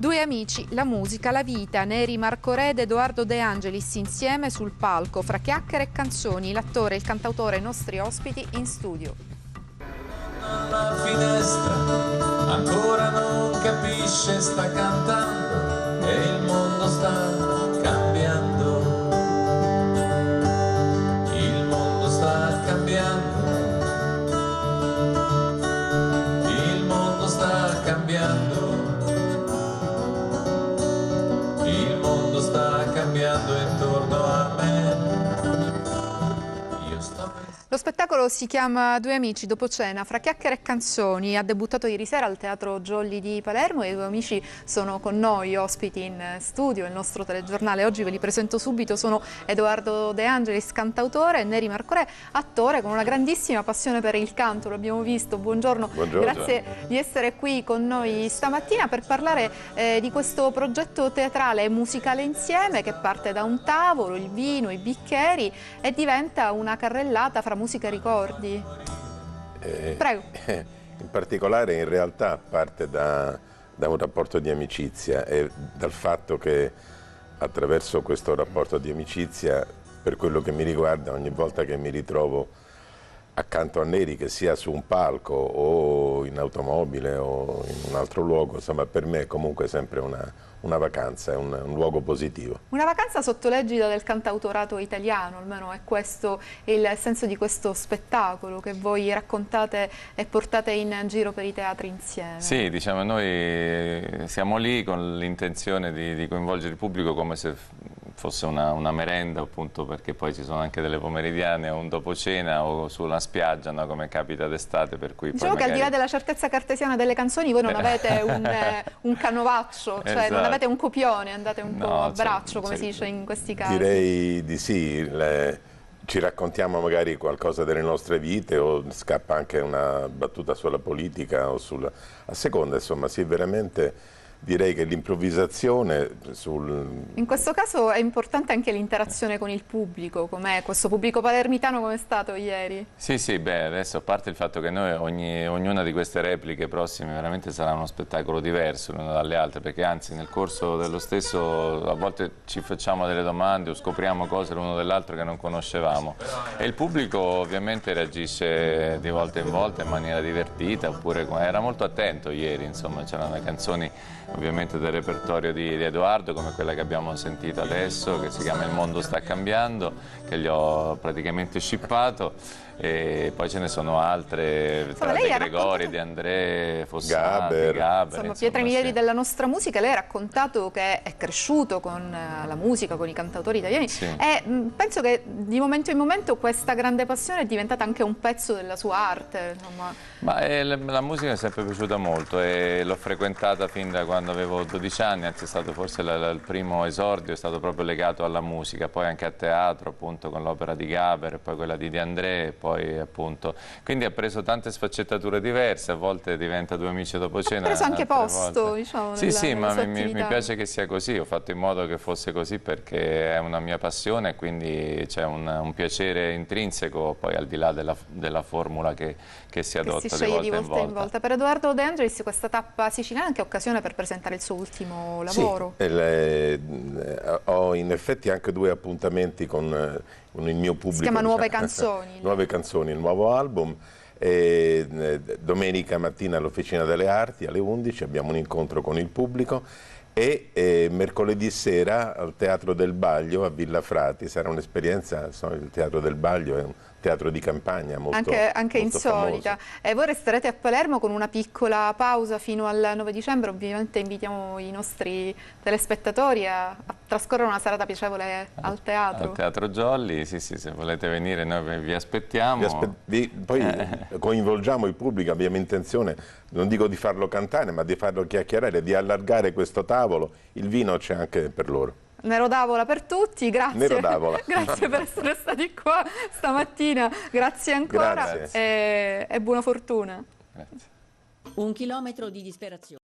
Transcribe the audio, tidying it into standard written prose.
Due amici, la musica, la vita, Neri Marcorè ed Edoardo De Angelis insieme sul palco, fra chiacchiere e canzoni, l'attore e il cantautore nostri ospiti in studio. Alla finestra ancora non capisce, sta cantando e il mondo sta cambiando. Il mondo sta cambiando. Il mondo sta cambiando. Il mondo sta cambiando intorno a me. Io sto... Lo spettacolo si chiama Due amici dopo cena, fra chiacchiere e canzoni. Ha debuttato ieri sera al Teatro Jolly di Palermo e i due amici sono con noi, ospiti in studio, il nostro telegiornale. Oggi ve li presento subito, sono Edoardo De Angelis, cantautore, e Neri Marcorè, attore con una grandissima passione per il canto, lo abbiamo visto. Buongiorno, Buongiorno. Grazie di essere qui con noi stamattina per parlare di questo progetto teatrale e musicale insieme che parte da un tavolo, il vino, i bicchieri e diventa una carrellata fra musica e ricordi. Prego. In particolare in realtà parte da un rapporto di amicizia e dal fatto che attraverso questo rapporto di amicizia, per quello che mi riguarda, ogni volta che mi ritrovo accanto a Neri, che sia su un palco o in automobile o in un altro luogo, insomma per me è comunque sempre una vacanza, è un luogo positivo. Una vacanza sotto l'egida del cantautorato italiano, almeno è questo il senso di questo spettacolo che voi raccontate e portate in giro per i teatri insieme. Sì, diciamo noi siamo lì con l'intenzione di coinvolgere il pubblico come se fosse una merenda, appunto, perché poi ci sono anche delle pomeridiane o un dopo cena o sulla spiaggia, no, come capita d'estate, per cui diciamo poi che magari... al di là della certezza cartesiana delle canzoni voi non avete un canovaccio, cioè Esatto. non avete un copione, andate un po' a braccio, come sì. si dice in questi casi. Direi di sì, ci raccontiamo magari qualcosa delle nostre vite o scappa anche una battuta sulla politica o a seconda, insomma, sì, veramente direi che l'improvvisazione In questo caso è importante anche l'interazione con il pubblico, com'è questo pubblico palermitano, come è stato ieri? Sì, sì, beh, adesso a parte il fatto che noi ognuna di queste repliche prossime veramente sarà uno spettacolo diverso l'una dalle altre, perché anzi nel corso dello stesso a volte ci facciamo delle domande o scopriamo cose l'uno dell'altro che non conoscevamo e il pubblico ovviamente reagisce di volta in volta in maniera divertita, oppure era molto attento ieri, insomma c'erano canzoni ovviamente del repertorio di Edoardo, come quella che abbiamo sentito adesso, che si chiama Il mondo sta cambiando, che gli ho praticamente scippato, e poi ce ne sono altre, tra De Gregori, De André, Fossati, Gaber, insomma pietre miliari sì. della nostra musica. Lei ha raccontato che è cresciuto con la musica, con i cantautori italiani, sì. E penso che di momento in momento questa grande passione è diventata anche un pezzo della sua arte, insomma. Ma la musica mi è sempre piaciuta molto e l'ho frequentata fin da quando avevo 12 anni, anzi è stato forse il primo esordio, è stato proprio legato alla musica, poi anche a teatro, appunto con l'opera di Gaber, poi quella di De André, poi appunto, quindi ha preso tante sfaccettature diverse, a volte diventa Due amici dopo cena. Ha preso anche posto, volte. diciamo, sì, sì, ma mi attività. piace che sia così, ho fatto in modo che fosse così perché è una mia passione e quindi c'è un piacere intrinseco poi al di là della formula che si adotta si sceglie di volta in volta. Per Edoardo De Angelis questa tappa siciliana è anche occasione per presentare il suo ultimo lavoro. Sì, ho in effetti anche due appuntamenti con il mio pubblico. Si chiama Nuove Canzoni. Nuove Canzoni, il nuovo album. Domenica mattina all'Officina delle Arti alle 11 abbiamo un incontro con il pubblico e mercoledì sera al Teatro del Baglio a Villa Frati sarà un'esperienza, il Teatro del Baglio è un teatro di campagna molto anche molto insolita. famoso. E voi resterete a Palermo con una piccola pausa fino al 9 dicembre, ovviamente invitiamo i nostri telespettatori a trascorrere una serata piacevole al teatro. Al Teatro Jolly, sì, sì, se volete venire noi vi aspettiamo. Poi coinvolgiamo il pubblico, abbiamo intenzione, non dico di farlo cantare, ma di farlo chiacchierare, di allargare questo tavolo, il vino c'è anche per loro. Nero d'Avola per tutti, grazie. Nero d'Avola. Grazie per essere stati qua stamattina, grazie ancora. Grazie. E buona fortuna. Grazie. 1 chilometro di disperazione.